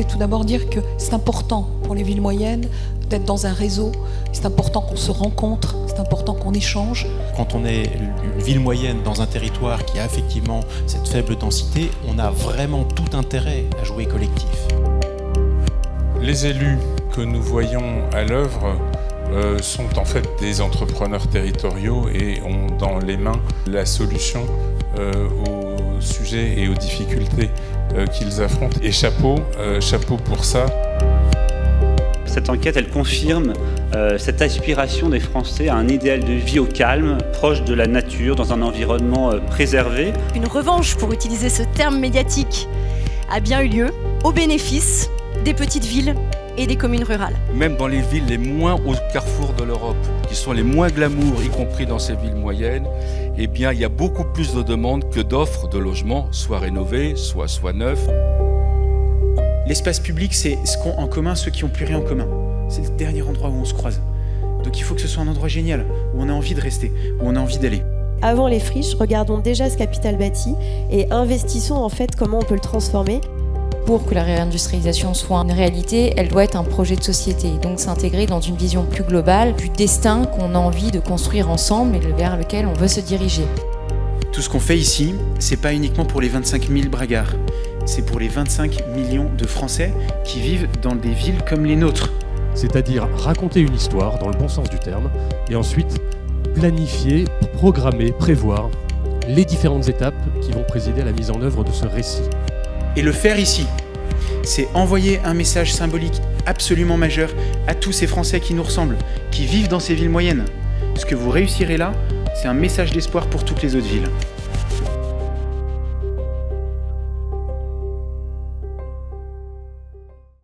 tout d'abord dire que c'est important pour les villes moyennes d'être dans un réseau, c'est important qu'on se rencontre, c'est important qu'on échange. Quand on est une ville moyenne dans un territoire qui a effectivement cette faible densité, on a vraiment tout intérêt à jouer collectif. Les élus que nous voyons à l'œuvre sont en fait des entrepreneurs territoriaux et ont dans les mains la solution aux sujets et aux difficultés qu'ils affrontent. Et chapeau pour ça. Cette enquête, elle confirme cette aspiration des Français à un idéal de vie au calme, proche de la nature, dans un environnement préservé. Une revanche, pour utiliser ce terme médiatique, a bien eu lieu au bénéfice des petites villes et des communes rurales. Même dans les villes les moins au carrefour de l'Europe, qui sont les moins glamour, y compris dans ces villes moyennes, eh bien, il y a beaucoup plus de demandes que d'offres de logements, soit rénovés, soit neufs. L'espace public, c'est ce qu'ont en commun ceux qui n'ont plus rien en commun. C'est le dernier endroit où on se croise. Donc il faut que ce soit un endroit génial, où on a envie de rester, où on a envie d'aller. Avant les friches, regardons déjà ce capital bâti et investissons en fait comment on peut le transformer. Pour que la réindustrialisation soit une réalité, elle doit être un projet de société, donc s'intégrer dans une vision plus globale du destin qu'on a envie de construire ensemble et vers lequel on veut se diriger. Tout ce qu'on fait ici, c'est pas uniquement pour les 25 000 bragards, c'est pour les 25 millions de Français qui vivent dans des villes comme les nôtres. C'est-à-dire raconter une histoire dans le bon sens du terme, et ensuite planifier, programmer, prévoir les différentes étapes qui vont présider à la mise en œuvre de ce récit. Et le faire ici, c'est envoyer un message symbolique absolument majeur à tous ces Français qui nous ressemblent, qui vivent dans ces villes moyennes. Ce que vous réussirez là, c'est un message d'espoir pour toutes les autres villes.